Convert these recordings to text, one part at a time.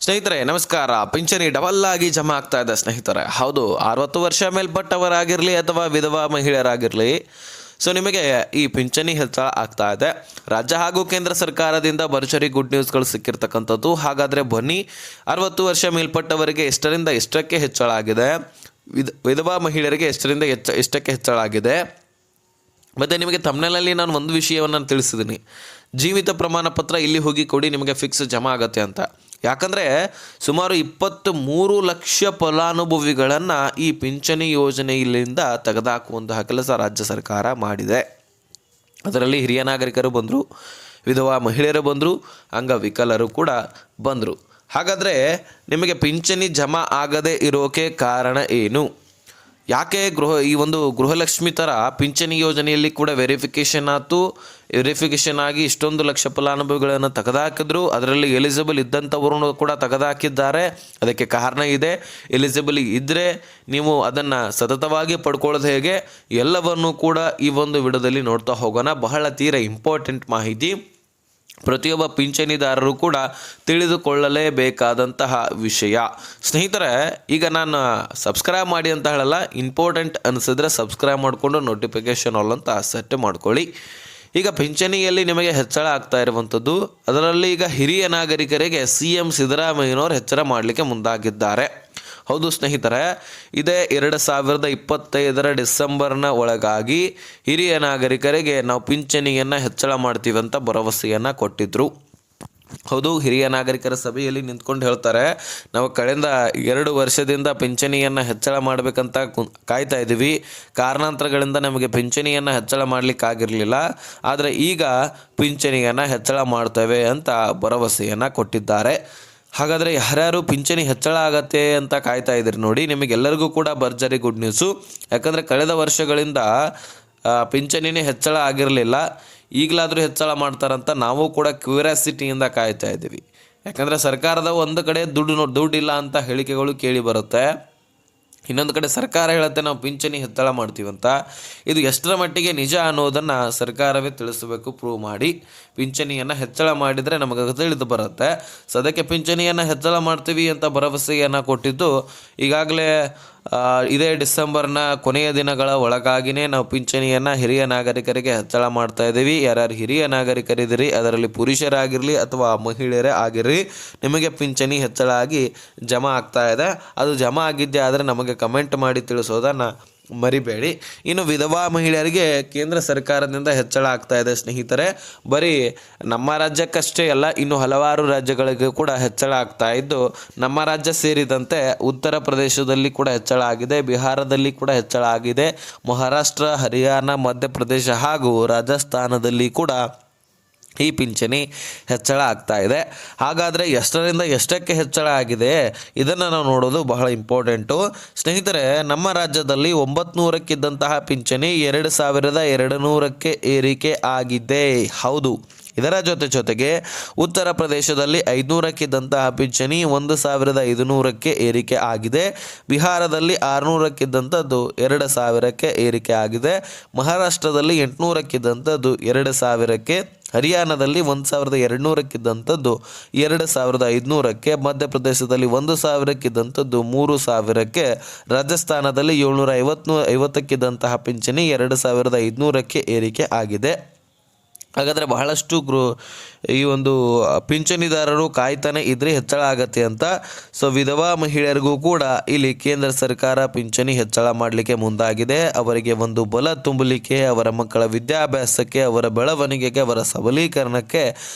ಸ್ನೇಹಿತರೆ ನಮಸ್ಕಾರ. ಪಿಂಚಣಿ ಡಬಲ್ ಆಗಿ ಜಮಾ ಆಗ್ತಾ ಇದೆ ಸ್ನೇಹಿತರೆ. ಹೌದು, 60 ವರ್ಷ ಮೇಲ್ಪಟ್ಟವರಾಗಿರಲಿ ಅಥವಾ ವಿಧವಾ ಮಹಿಳೆಯರಾಗಿರಲಿ, ಸೊ ನಿಮಗೆ ಈ ಪಿಂಚಣಿ ಹೆಚ್ಚಳ ಆಗ್ತಾ ಇದೆ. ರಾಜ್ಯ ಹಾಗೂ ಕೇಂದ್ರ ಸರ್ಕಾರದಿಂದ ಭರ್ಜರಿ ಗುಡ್ ನ್ಯೂಸ್ಗಳು ಸಿಕ್ಕಿರ್ತಕ್ಕಂಥದ್ದು. ಹಾಗಾದರೆ ಬನ್ನಿ, 60 ವರ್ಷ ಮೇಲ್ಪಟ್ಟವರಿಗೆ ಎಷ್ಟರಿಂದ ಎಷ್ಟಕ್ಕೆ ಹೆಚ್ಚಳ ಆಗಿದೆ, ವಿಧವಾ ಮಹಿಳೆಯರಿಗೆ ಎಷ್ಟರಿಂದ ಎಷ್ಟಕ್ಕೆ ಹೆಚ್ಚಳ ಆಗಿದೆ. ಮತ್ತು ನಿಮಗೆ ತಮ್ನೆಲಲ್ಲಿ ನಾನು ಒಂದು ವಿಷಯವನ್ನು ತಿಳಿಸಿದ್ದೀನಿ, ಜೀವಿತ ಪ್ರಮಾಣ ಪತ್ರ ಇಲ್ಲಿ ಹೋಗಿ ಕೊಡಿ, ನಿಮಗೆ ಫಿಕ್ಸ್ ಜಮಾ ಆಗುತ್ತೆ ಅಂತ. ಯಾಕಂದರೆ ಸುಮಾರು 23 ಲಕ್ಷ ಫಲಾನುಭವಿಗಳನ್ನು ಈ ಪಿಂಚಣಿ ಯೋಜನೆಯಿಂದ ತೆಗೆದುಹಾಕುವಂತಹ ಕೆಲಸ ರಾಜ್ಯ ಸರ್ಕಾರ ಮಾಡಿದೆ. ಅದರಲ್ಲಿ ಹಿರಿಯ ನಾಗರಿಕರು ಬಂದರು, ವಿಧವಾ ಮಹಿಳೆಯರು ಬಂದರು, ಅಂಗವಿಕಲರು ಕೂಡ ಬಂದರು. ಹಾಗಾದರೆ ನಿಮಗೆ ಪಿಂಚಣಿ ಜಮಾ ಆಗದೇ ಇರೋಕೆ ಕಾರಣ ಏನು? ಯಾಕೆ ಈ ಒಂದು ಗೃಹಲಕ್ಷ್ಮಿ ಥರ ಪಿಂಚಣಿ ಯೋಜನೆಯಲ್ಲಿ ಕೂಡ ವೆರಿಫಿಕೇಷನ್ ಆಗಿ ಇಷ್ಟೊಂದು ಲಕ್ಷ ಫಲಾನುಭವಿಗಳನ್ನು ತೆಗೆದುಹಾಕಿದ್ರು. ಅದರಲ್ಲಿ ಎಲಿಜಿಬಲ್ ಇದ್ದಂಥವ್ರನ್ನು ಕೂಡ ತೆಗೆದುಹಾಕಿದ್ದಾರೆ. ಅದಕ್ಕೆ ಕಾರಣ ಇದೆ. ಎಲಿಜಿಬಲ್ ಇದ್ದರೆ ನೀವು ಅದನ್ನು ಸತತವಾಗಿ ಪಡ್ಕೊಳ್ಳೋದು ಹೇಗೆ, ಎಲ್ಲವನ್ನೂ ಕೂಡ ಈ ಒಂದು ವಿಡಿಯೋದಲ್ಲಿ ನೋಡ್ತಾ ಹೋಗೋಣ. ಬಹಳ ತೀರಾ ಇಂಪಾರ್ಟೆಂಟ್ ಮಾಹಿತಿ, ಪ್ರತಿಯೊಬ್ಬ ಪಿಂಚಣಿದಾರರು ಕೂಡ ತಿಳಿದುಕೊಳ್ಳಲೇಬೇಕಾದಂತಹ ವಿಷಯ. ಸ್ನೇಹಿತರೆ, ಈಗ ನಾನು ಸಬ್ಸ್ಕ್ರೈಬ್ ಮಾಡಿ ಅಂತ ಹೇಳಲ್ಲ, ಇಂಪಾರ್ಟೆಂಟ್ ಅನಿಸಿದ್ರೆ ಸಬ್ಸ್ಕ್ರೈಬ್ ಮಾಡಿಕೊಂಡು ನೋಟಿಫಿಕೇಷನ್ ಆಲ್ ಅಂತ ಸೆಟ್ ಮಾಡ್ಕೊಳ್ಳಿ. ಈಗ ಪಿಂಚಣಿಯಲ್ಲಿ ನಿಮಗೆ ಹೆಚ್ಚಳ ಆಗ್ತಾ ಇರುವಂಥದ್ದು, ಅದರಲ್ಲಿ ಈಗ ಹಿರಿಯ ನಾಗರಿಕರಿಗೆ CM ಸಿದ್ದರಾಮಯ್ಯನವರು ಹೆಚ್ಚಳ ಮಾಡಲಿಕ್ಕೆ ಮುಂದಾಗಿದ್ದಾರೆ. ಹೌದು ಸ್ನೇಹಿತರೆ, ಇದೇ 2025 ಡಿಸೆಂಬರ್ನ ಒಳಗಾಗಿ ಹಿರಿಯ ನಾಗರಿಕರಿಗೆ ನಾವು ಪಿಂಚಣಿಯನ್ನು ಹೆಚ್ಚಳ ಮಾಡ್ತೀವಿ ಅಂತ ಭರವಸೆಯನ್ನು ಕೊಟ್ಟಿದ್ದರು. ಹೌದು, ಹಿರಿಯ ನಾಗರಿಕರ ಸಭೆಯಲ್ಲಿ ನಿಂತ್ಕೊಂಡು ಹೇಳ್ತಾರೆ, ನಾವು ಕಳೆದ 2 ವರ್ಷದಿಂದ ಪಿಂಚಣಿಯನ್ನು ಹೆಚ್ಚಳ ಮಾಡಬೇಕಂತ ಕಾಯ್ತಾ ಇದ್ದೀವಿ. ಕಾರಣಾಂತರಗಳಿಂದ ನಮಗೆ ಪಿಂಚಣಿಯನ್ನು ಹೆಚ್ಚಳ ಮಾಡಲಿಕ್ಕಾಗಿರಲಿಲ್ಲ, ಆದರೆ ಈಗ ಪಿಂಚಣಿಯನ್ನು ಹೆಚ್ಚಳ ಮಾಡ್ತೇವೆ ಅಂತ ಭರವಸೆಯನ್ನು ಕೊಟ್ಟಿದ್ದಾರೆ. ಹಾಗಾದರೆ ಯಾರ್ಯಾರು ಪಿಂಚಣಿ ಹೆಚ್ಚಳ ಆಗತ್ತೆ ಅಂತ ಕಾಯ್ತಾ ಇದ್ದೀರಿ ನೋಡಿ, ನಿಮಗೆಲ್ಲರಿಗೂ ಕೂಡ ಭರ್ಜರಿ ಗುಡ್ ನ್ಯೂಸು. ಯಾಕಂದರೆ ಕಳೆದ ವರ್ಷಗಳಿಂದ ಪಿಂಚಣಿನೇ ಹೆಚ್ಚಳ ಆಗಿರಲಿಲ್ಲ, ಈಗಲಾದರೂ ಹೆಚ್ಚಳ ಮಾಡ್ತಾರಂತ ನಾವು ಕೂಡ ಕ್ಯೂರಿಯಾಸಿಟಿಯಿಂದ ಕಾಯ್ತಾ ಇದ್ದೀವಿ. ಯಾಕಂದರೆ ಸರ್ಕಾರದ ಒಂದು ಕಡೆ ದುಡ್ಡಿಲ್ಲ ಅಂತ ಹೇಳಿಕೆಗಳು ಕೇಳಿ ಬರುತ್ತೆ, ಇನ್ನೊಂದು ಕಡೆ ಸರ್ಕಾರ ಹೇಳುತ್ತೆ ನಾವು ಪಿಂಚಣಿ ಹೆಚ್ಚಳ ಮಾಡ್ತೀವಂತ. ಇದು ಎಷ್ಟರ ಮಟ್ಟಿಗೆ ನಿಜ ಅನ್ನೋದನ್ನು ಸರ್ಕಾರವೇ ತಿಳಿಸಬೇಕು, ಪ್ರೂವ್ ಮಾಡಿ. ಪಿಂಚಣಿಯನ್ನು ಹೆಚ್ಚಳ ಮಾಡಿದರೆ ನಮಗೆ ತಿಳಿದು ಬರುತ್ತೆ. ಸದ್ಯಕ್ಕೆ ಪಿಂಚಣಿಯನ್ನು ಹೆಚ್ಚಳ ಮಾಡ್ತೀವಿ ಅಂತ ಭರವಸೆಯನ್ನು ಕೊಟ್ಟಿದ್ದು, ಈಗಾಗಲೇ ಇದೇ ಡಿಸೆಂಬರ್ನ ಕೊನೆಯ ದಿನಗಳ ಒಳಗಾಗಿಯೇ ನಾವು ಪಿಂಚಣಿಯನ್ನು ಹಿರಿಯ ನಾಗರಿಕರಿಗೆ ಹೆಚ್ಚಳ ಮಾಡ್ತಾ ಇದ್ದೀವಿ. ಯಾರ್ಯಾರು ಹಿರಿಯ ನಾಗರಿಕರಿದ್ದೀರಿ, ಅದರಲ್ಲಿ ಪುರುಷರಾಗಿರಲಿ ಅಥವಾ ಮಹಿಳೆಯರೇ ಆಗಿರಲಿ, ನಿಮಗೆ ಪಿಂಚಣಿ ಹೆಚ್ಚಳ ಆಗಿ ಜಮಾ ಆಗ್ತಾ ಇದೆ. ಅದು ಜಮಾ ಆಗಿದ್ದೆ ಆದರೆ ನಮಗೆ ಕಮೆಂಟ್ ಮಾಡಿ ತಿಳಿಸೋದನ್ನು ಮರಿಬೇಡಿ. ಇನ್ನು ವಿಧವಾ ಮಹಿಳೆಯರಿಗೆ ಕೇಂದ್ರ ಸರ್ಕಾರದಿಂದ ಹೆಚ್ಚಳ ಆಗ್ತಾ ಇದೆ ಸ್ನೇಹಿತರೆ. ಬರೀ ನಮ್ಮ ರಾಜ್ಯಕ್ಕಷ್ಟೇ ಅಲ್ಲ, ಇನ್ನು ಹಲವಾರು ರಾಜ್ಯಗಳಿಗೆ ಕೂಡ ಹೆಚ್ಚಳ ಆಗ್ತಾ ಇದ್ದು, ನಮ್ಮ ರಾಜ್ಯ ಸೇರಿದಂತೆ ಉತ್ತರ ಪ್ರದೇಶದಲ್ಲಿ ಕೂಡ ಹೆಚ್ಚಳ ಆಗಿದೆ, ಬಿಹಾರದಲ್ಲಿ ಕೂಡ ಹೆಚ್ಚಳ ಆಗಿದೆ, ಮಹಾರಾಷ್ಟ್ರ, ಹರಿಯಾಣ, ಮಧ್ಯಪ್ರದೇಶ ಹಾಗೂ ರಾಜಸ್ಥಾನದಲ್ಲಿ ಕೂಡ ಈ ಪಿಂಚಣಿ ಹೆಚ್ಚಳ ಆಗ್ತಾ ಇದೆ. ಹಾಗಾದರೆ ಎಷ್ಟರಿಂದ ಎಷ್ಟಕ್ಕೆ ಹೆಚ್ಚಳ ಆಗಿದೆ ಇದನ್ನು ನಾವು ನೋಡೋದು ಬಹಳ ಇಂಪಾರ್ಟೆಂಟು ಸ್ನೇಹಿತರೆ. ನಮ್ಮ ರಾಜ್ಯದಲ್ಲಿ 900ಕ್ಕಿದ್ದಂತಹ ಪಿಂಚಣಿ 2200ಕ್ಕೆ ಏರಿಕೆ ಆಗಿದೆ. ಹೌದು, ಇದರ ಜೊತೆಗೆ ಉತ್ತರ ಪ್ರದೇಶದಲ್ಲಿ 500ಕ್ಕಿದ್ದಂತಹ ಪಿಂಚಣಿ 1500ಕ್ಕೆ ಏರಿಕೆ ಆಗಿದೆ. ಬಿಹಾರದಲ್ಲಿ 600ಕ್ಕಿದ್ದಂಥದ್ದು 2000ಕ್ಕೆ ಏರಿಕೆ ಆಗಿದೆ. ಮಹಾರಾಷ್ಟ್ರದಲ್ಲಿ 800ಕ್ಕಿದ್ದಂಥದ್ದು 2000ಕ್ಕೆ, ಹರಿಯಾಣದಲ್ಲಿ 1200ಕ್ಕಿದ್ದಂಥದ್ದು 2500ಕ್ಕೆ, ಮಧ್ಯಪ್ರದೇಶದಲ್ಲಿ 1000ಕ್ಕಿದ್ದಂಥದ್ದು 3000ಕ್ಕೆ, ರಾಜಸ್ಥಾನದಲ್ಲಿ 750ಕ್ಕಿದ್ದಂತಹ ಪಿಂಚಣಿ 2500ಕ್ಕೆ ಏರಿಕೆ ಆಗಿದೆ. ಹಾಗಾದರೆ ಬಹಳಷ್ಟು ಈ ಒಂದು ಪಿಂಚಣಿದಾರರು ಕಾಯ್ತಾನೆ ಇದ್ರೆ ಹೆಚ್ಚಳ ಆಗತ್ತೆ ಅಂತ. ಸೊ ವಿಧವಾ ಮಹಿಳೆಯರಿಗೂ ಕೂಡ ಇಲ್ಲಿ ಕೇಂದ್ರ ಸರ್ಕಾರ ಪಿಂಚಣಿ ಹೆಚ್ಚಳ ಮಾಡಲಿಕ್ಕೆ ಮುಂದಾಗಿದೆ. ಅವರಿಗೆ ಒಂದು ಬಲ ತುಂಬಲಿಕ್ಕೆ, ಅವರ ಮಕ್ಕಳ ವಿದ್ಯಾಭ್ಯಾಸಕ್ಕೆ, ಅವರ ಬೆಳವಣಿಗೆಗೆ, ಅವರ ಸಬಲೀಕರಣಕ್ಕೆ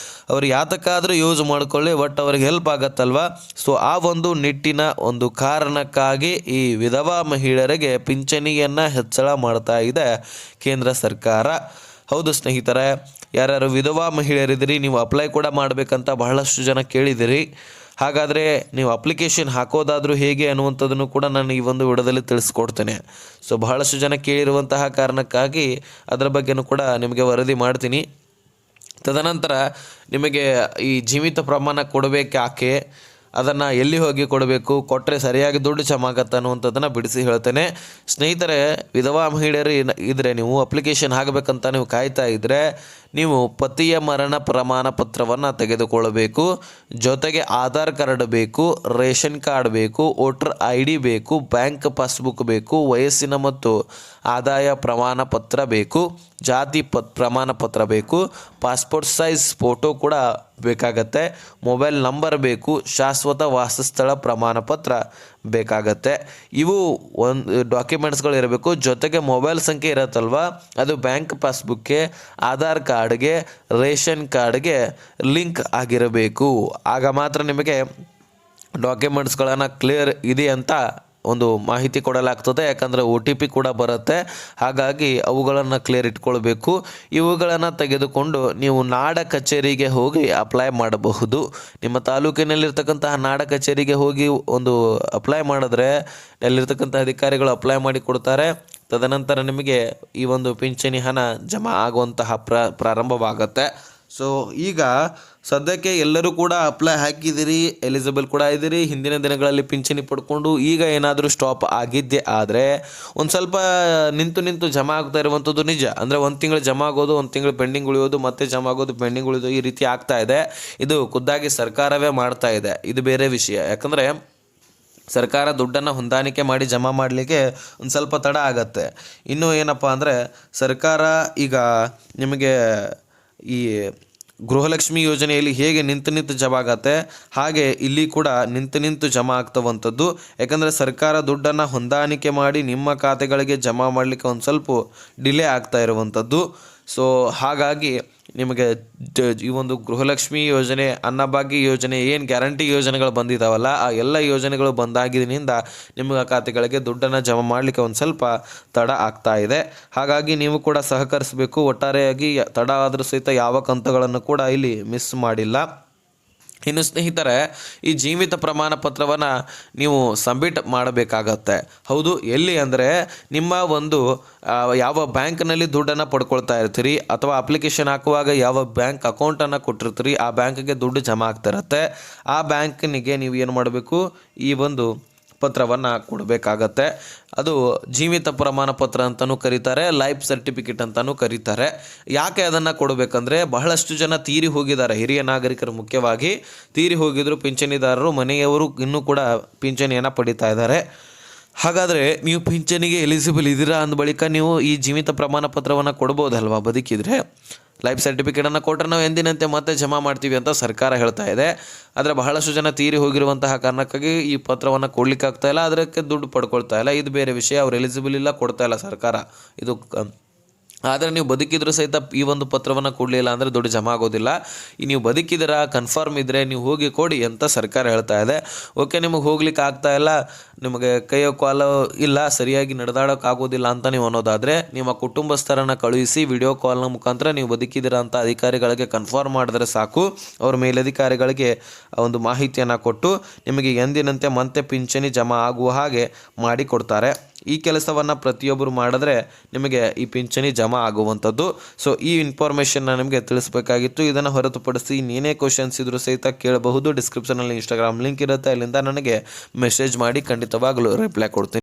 ಅವರು ಯಾತಕ್ಕಾದರೂ ಯೂಸ್ ಮಾಡಿಕೊಳ್ಳಿ, ಬಟ್ ಅವ್ರಿಗೆ ಹೆಲ್ಪ್ ಆಗತ್ತಲ್ವ. ಸೊ ಆ ಒಂದು ನಿಟ್ಟಿನ ಒಂದು ಕಾರಣಕ್ಕಾಗಿ ಈ ವಿಧವಾ ಮಹಿಳೆಯರಿಗೆ ಪಿಂಚಣಿಯನ್ನು ಹೆಚ್ಚಳ ಮಾಡ್ತಾ ಇದೆ ಕೇಂದ್ರ ಸರ್ಕಾರ. ಹೌದು ಸ್ನೇಹಿತರೆ, ಯಾರ್ಯಾರು ವಿಧವಾ ಮಹಿಳೆಯರಿದ್ದೀರಿ, ನೀವು ಅಪ್ಲೈ ಕೂಡ ಮಾಡಬೇಕಂತ ಬಹಳಷ್ಟು ಜನ ಕೇಳಿದಿರಿ. ಹಾಗಾದರೆ ನೀವು ಅಪ್ಲಿಕೇಶನ್ ಹಾಕೋದಾದರೂ ಹೇಗೆ ಅನ್ನುವಂಥದ್ದನ್ನು ಕೂಡ ನಾನು ಈ ಒಂದು ವಿಡಿಯೋದಲ್ಲಿ ತಿಳಿಸ್ಕೊಡ್ತೇನೆ. ಸೊ ಬಹಳಷ್ಟು ಜನ ಕೇಳಿರುವಂತಹ ಕಾರಣಕ್ಕಾಗಿ ಅದರ ಬಗ್ಗೆನೂ ಕೂಡ ನಿಮಗೆ ವರದಿ ಮಾಡ್ತೀನಿ. ತದನಂತರ ನಿಮಗೆ ಈ ಜೀವಿತ ಪ್ರಮಾಣ ಕೊಡಬೇಕು ಯಾಕೆ, ಅದನ್ನು ಎಲ್ಲಿ ಹೋಗಿ ಕೊಡಬೇಕು, ಕೊಟ್ಟರೆ ಸರಿಯಾಗಿ ದುಡ್ಡು ಜಮಾ ಆಗತ್ತೆ ಅನ್ನುವಂಥದ್ದನ್ನು ಬಿಡಿಸಿ ಹೇಳ್ತೇನೆ ಸ್ನೇಹಿತರೆ. ವಿಧವಾ ಮಹಿಳೆಯರು ಇದ್ದರೆ ನೀವು ಅಪ್ಲಿಕೇಶನ್ ಆಗಬೇಕಂತ ನೀವು ಕಾಯ್ತಾ ಇದ್ದರೆ ನೀವು ಪತಿಯ ಮರಣ ಪ್ರಮಾಣ ಪತ್ರವನ್ನು ತೆಗೆದುಕೊಳ್ಳಬೇಕು. ಜೊತೆಗೆ ಆಧಾರ್ ಕಾರ್ಡ್ ಬೇಕು, ರೇಷನ್ ಕಾರ್ಡ್ ಬೇಕು, ವೋಟರ್ ID ಬೇಕು, ಬ್ಯಾಂಕ್ ಪಾಸ್ಬುಕ್ ಬೇಕು, ವಯಸ್ಸಿನ ಮತ್ತು ಆದಾಯ ಪ್ರಮಾಣ ಪತ್ರ ಬೇಕು, ಜಾತಿ ಪ್ರಮಾಣ ಪತ್ರ ಬೇಕು, ಪಾಸ್ಪೋರ್ಟ್ ಸೈಜ್ ಫೋಟೋ ಕೂಡ ಬೇಕಾಗತ್ತೆ, ಮೊಬೈಲ್ ನಂಬರ್ ಬೇಕು, ಶಾಶ್ವತ ವಾಸಸ್ಥಳ ಪ್ರಮಾಣ ಪತ್ರ ಬೇಕಾಗತ್ತೆ. ಇವು ಒಂದು ಡಾಕ್ಯುಮೆಂಟ್ಸ್ಗಳು ಇರಬೇಕು. ಜೊತೆಗೆ ಮೊಬೈಲ್ ಸಂಖ್ಯೆ ಇರುತ್ತಲ್ವ, ಅದು ಬ್ಯಾಂಕ್ ಪಾಸ್ಬುಕ್ಗೆ, ಆಧಾರ್ ಕಾರ್ಡ್ಗೆ, ರೇಷನ್ ಕಾರ್ಡ್ಗೆ ಲಿಂಕ್ ಆಗಿರಬೇಕು. ಆಗ ಮಾತ್ರ ನಿಮಗೆ ಡಾಕ್ಯುಮೆಂಟ್ಸ್ಗಳನ್ನು ಕ್ಲಿಯರ್ ಇದೆ ಅಂತ ಒಂದು ಮಾಹಿತಿ ಕೊಡಲಾಗ್ತದೆ. ಯಾಕಂದರೆ OTP ಕೂಡ ಬರುತ್ತೆ. ಹಾಗಾಗಿ ಅವುಗಳನ್ನು ಕ್ಲಿಯರ್ ಇಟ್ಕೊಳ್ಬೇಕು. ಇವುಗಳನ್ನು ತೆಗೆದುಕೊಂಡು ನೀವು ನಾಡ ಕಚೇರಿಗೆ ಹೋಗಿ ಅಪ್ಲೈ ಮಾಡಬಹುದು. ನಿಮ್ಮ ತಾಲೂಕಿನಲ್ಲಿರ್ತಕ್ಕಂತಹ ನಾಡ ಕಚೇರಿಗೆ ಹೋಗಿ ಒಂದು ಅಪ್ಲೈ ಮಾಡಿದ್ರೆ ಅಲ್ಲಿರ್ತಕ್ಕಂಥ ಅಧಿಕಾರಿಗಳು ಅಪ್ಲೈ ಮಾಡಿ ಕೊಡ್ತಾರೆ. ತದನಂತರ ನಿಮಗೆ ಈ ಒಂದು ಪಿಂಚಣಿ ಹಣ ಜಮಾ ಆಗುವಂತಹ ಪ್ರಾರಂಭವಾಗುತ್ತೆ. ಸೊ ಈಗ ಸದ್ಯಕ್ಕೆ ಎಲ್ಲರೂ ಕೂಡ ಅಪ್ಲೈ ಹಾಕಿದ್ದೀರಿ, ಎಲಿಜಿಬಲ್ ಕೂಡ ಇದ್ದೀರಿ. ಹಿಂದಿನ ದಿನಗಳಲ್ಲಿ ಪಿಂಚಣಿ ಪಡ್ಕೊಂಡು ಈಗ ಏನಾದರೂ ಸ್ಟಾಪ್ ಆಗಿದ್ದೇ ಆದರೆ ಒಂದು ಸ್ವಲ್ಪ ನಿಂತು ಜಮಾ ಆಗ್ತಾ ಇರುವಂಥದ್ದು ನಿಜ. ಅಂದರೆ ಒಂದು ತಿಂಗಳು ಜಮಾ ಆಗೋದು, ಒಂದು ತಿಂಗಳು ಪೆಂಡಿಂಗ್ ಉಳಿಯೋದು, ಮತ್ತೆ ಜಮಾ ಆಗೋದು, ಪೆಂಡಿಂಗ್ ಉಳಿಯೋದು, ಈ ರೀತಿ ಆಗ್ತಾ ಇದೆ. ಇದು ಖುದ್ದಾಗಿ ಸರ್ಕಾರವೇ ಮಾಡ್ತಾ ಇದೆ. ಇದು ಬೇರೆ ವಿಷಯ. ಯಾಕಂದರೆ ಸರ್ಕಾರ ದುಡ್ಡನ್ನು ಹೊಂದಾಣಿಕೆ ಮಾಡಿ ಜಮಾ ಮಾಡಲಿಕ್ಕೆ ಒಂದು ಸ್ವಲ್ಪ ತಡ ಆಗತ್ತೆ. ಇನ್ನು ಏನಪ್ಪ ಅಂದರೆ ಸರ್ಕಾರ ಈಗ ನಿಮಗೆ ಈ ಗೃಹಲಕ್ಷ್ಮಿ ಯೋಜನೆಯಲ್ಲಿ ಹೇಗೆ ನಿಂತು ಜಮಾ ಆಗತ್ತೆ, ಹಾಗೆ ಇಲ್ಲಿ ಕೂಡ ನಿಂತು ಜಮಾ ಆಗ್ತವಂಥದ್ದು. ಯಾಕಂದರೆ ಸರ್ಕಾರ ದುಡ್ಡನ್ನು ಹೊಂದಾಣಿಕೆ ಮಾಡಿ ನಿಮ್ಮ ಖಾತೆಗಳಿಗೆ ಜಮಾ ಮಾಡಲಿಕ್ಕೆ ಒಂದು ಸ್ವಲ್ಪ ಡಿಲೇ ಆಗ್ತಾ ಇರುವಂಥದ್ದು. ಸೊ ಹಾಗಾಗಿ ನಿಮಗೆ ಈ ಒಂದು ಗೃಹಲಕ್ಷ್ಮಿ ಯೋಜನೆ, ಅನ್ನಭಾಗ್ಯ ಯೋಜನೆ, ಏನು ಗ್ಯಾರಂಟಿ ಯೋಜನೆಗಳು ಬಂದಿದ್ದಾವಲ್ಲ, ಆ ಎಲ್ಲ ಯೋಜನೆಗಳು ಬಂದಾಗಿದ್ದರಿಂದ ನಿಮ್ಮ ಖಾತೆಗಳಿಗೆ ದುಡ್ಡನ್ನು ಜಮಾ ಮಾಡಲಿಕ್ಕೆ ಒಂದು ಸ್ವಲ್ಪ ತಡ ಆಗ್ತಾ ಇದೆ. ಹಾಗಾಗಿ ನೀವು ಕೂಡ ಸಹಕರಿಸಬೇಕು. ಒಟ್ಟಾರೆಯಾಗಿ ತಡ ಆದರೂ ಸಹಿತ ಯಾವ ಕಂತುಗಳನ್ನು ಕೂಡ ಇಲ್ಲಿ ಮಿಸ್ ಮಾಡಿಲ್ಲ. ಇನ್ನು ಸ್ನೇಹಿತರೆ, ಈ ಜೀವಿತ ಪ್ರಮಾಣ ಪತ್ರವನ್ನು ನೀವು ಸಬ್ಮಿಟ್ ಮಾಡಬೇಕಾಗತ್ತೆ. ಹೌದು, ಎಲ್ಲಿ ಅಂದರೆ ನಿಮ್ಮ ಒಂದು ಯಾವ ಬ್ಯಾಂಕ್ನಲ್ಲಿ ದುಡ್ಡನ್ನು ಪಡ್ಕೊಳ್ತಾ ಇರ್ತೀರಿ ಅಥವಾ ಅಪ್ಲಿಕೇಶನ್ ಹಾಕುವಾಗ ಯಾವ ಬ್ಯಾಂಕ್ ಅಕೌಂಟನ್ನು ಕೊಟ್ಟಿರ್ತೀರಿ ಆ ಬ್ಯಾಂಕಿಗೆ ದುಡ್ಡು ಜಮಾ ಆಗ್ತಾ ಇರುತ್ತೆ. ಆ ಬ್ಯಾಂಕಿನಿಗೆ ನೀವು ಏನು ಮಾಡಬೇಕು, ಈ ಒಂದು ಪತ್ರವನ್ನು ಕೊಡಬೇಕಾಗತ್ತೆ. ಅದು ಜೀವಿತ ಪ್ರಮಾಣ ಪತ್ರ ಅಂತಲೂ ಕರೀತಾರೆ, ಲೈಫ್ ಸರ್ಟಿಫಿಕೇಟ್ ಅಂತಲೂ ಕರೀತಾರೆ. ಯಾಕೆ ಅದನ್ನು ಕೊಡಬೇಕಂದ್ರೆ ಬಹಳಷ್ಟು ಜನ ತೀರಿ ಹೋಗಿದ್ದಾರೆ, ಹಿರಿಯ ನಾಗರಿಕರು ಮುಖ್ಯವಾಗಿ ತೀರಿ ಹೋಗಿದ್ರು, ಪಿಂಚಣಿದಾರರು, ಮನೆಯವರು ಇನ್ನೂ ಕೂಡ ಪಿಂಚಣಿಯನ್ನು ಪಡಿತಾ ಇದ್ದಾರೆ. ಹಾಗಾದರೆ ನೀವು ಪಿಂಚಣಿಗೆ ಎಲಿಜಿಬಲ್ ಇದ್ದೀರಾ ಅಂದ ಬಳಿಕ ನೀವು ಈ ಜೀವಿತ ಪ್ರಮಾಣ ಪತ್ರವನ್ನು ಕೊಡ್ಬೋದಲ್ವಾ ಬದುಕಿದ್ರೆ. ಲೈಫ್ ಸರ್ಟಿಫಿಕೇಟನ್ನು ಕೊಟ್ಟರೆ ನಾವು ಎಂದಿನಂತೆ ಮತ್ತೆ ಜಮಾ ಮಾಡ್ತೀವಿ ಅಂತ ಸರ್ಕಾರ ಹೇಳ್ತಾ ಇದೆ. ಆದರೆ ಬಹಳಷ್ಟು ಜನ ತೀರಿ ಹೋಗಿರುವಂತಹ ಕಾರಣಕ್ಕಾಗಿ ಈ ಪತ್ರವನ್ನು ಕೊಡ್ಲಿಕ್ಕೆ ಆಗ್ತಾ ಇಲ್ಲ, ಅದಕ್ಕೆ ದುಡ್ಡು ಪಡ್ಕೊಳ್ತಾ ಇಲ್ಲ. ಇದು ಬೇರೆ ವಿಷಯ. ಅವ್ರು ಎಲಿಜಿಬಲ್ ಇಲ್ಲ, ಕೊಡ್ತಾ ಇಲ್ಲ ಸರ್ಕಾರ. ಇದು ಆದರೆ ನೀವು ಬದುಕಿದ್ರೂ ಸಹಿತ ಈ ಒಂದು ಪತ್ರವನ್ನು ಕೊಡಲಿಲ್ಲ ಅಂದರೆ ದುಡ್ಡು ಜಮಾ ಆಗೋದಿಲ್ಲ. ಈ ನೀವು ಬದುಕಿದ್ದೀರಾ, ಕನ್ಫರ್ಮ್ ಇದ್ದರೆ ನೀವು ಹೋಗಿ ಕೊಡಿ ಅಂತ ಸರ್ಕಾರ ಹೇಳ್ತಾ ಇದೆ. ಓಕೆ, ನಿಮಗೆ ಹೋಗ್ಲಿಕ್ಕೆ ಆಗ್ತಾ ಇಲ್ಲ, ನಿಮಗೆ ಕೈಯೋ ಕಾಲು ಇಲ್ಲ, ಸರಿಯಾಗಿ ನಡೆದಾಡೋಕ್ಕಾಗೋದಿಲ್ಲ ಅಂತ ನೀವು ಅನ್ನೋದಾದರೆ ನಿಮ್ಮ ಕುಟುಂಬಸ್ಥರನ್ನು ಕಳುಹಿಸಿ ವಿಡಿಯೋ ಕಾಲ್ನ ಮುಖಾಂತರ ನೀವು ಬದುಕಿದ್ದೀರಾ ಅಂತ ಅಧಿಕಾರಿಗಳಿಗೆ ಕನ್ಫರ್ಮ್ ಮಾಡಿದ್ರೆ ಸಾಕು. ಅವ್ರ ಮೇಲಧಿಕಾರಿಗಳಿಗೆ ಒಂದು ಮಾಹಿತಿಯನ್ನು ಕೊಟ್ಟು ನಿಮಗೆ ಎಂದಿನಂತೆ ಮತ್ತೆ ಪಿಂಚಣಿ ಜಮಾ ಆಗುವ ಹಾಗೆ ಮಾಡಿಕೊಡ್ತಾರೆ. ಈ ಕೆಲಸವನ್ನು ಪ್ರತಿಯೊಬ್ಬರು ಮಾಡಿದ್ರೆ ನಿಮಗೆ ಈ ಪಿಂಚಣಿ ಜಮಾ ಆಗುವಂಥದ್ದು. ಸೊ ಈ ಇನ್ಫಾರ್ಮೇಷನ್ನ ನಿಮಗೆ ತಿಳಿಸ್ಬೇಕಾಗಿತ್ತು. ಇದನ್ನು ಹೊರತುಪಡಿಸಿ ಇನ್ನೇನೇ ಕ್ವಶನ್ಸ್ ಇದ್ರೂ ಸಹಿತ ಕೇಳಬಹುದು. ಡಿಸ್ಕ್ರಿಪ್ಷನಲ್ಲಿ ಇನ್ಸ್ಟಾಗ್ರಾಮ್ ಲಿಂಕ್ ಇರುತ್ತೆ, ಅಲ್ಲಿಂದ ನನಗೆ ಮೆಸೇಜ್ ಮಾಡಿ ಖಂಡಿತವಾಗಲೂ ರಿಪ್ಲೈ ಕೊಡ್ತೀನಿ.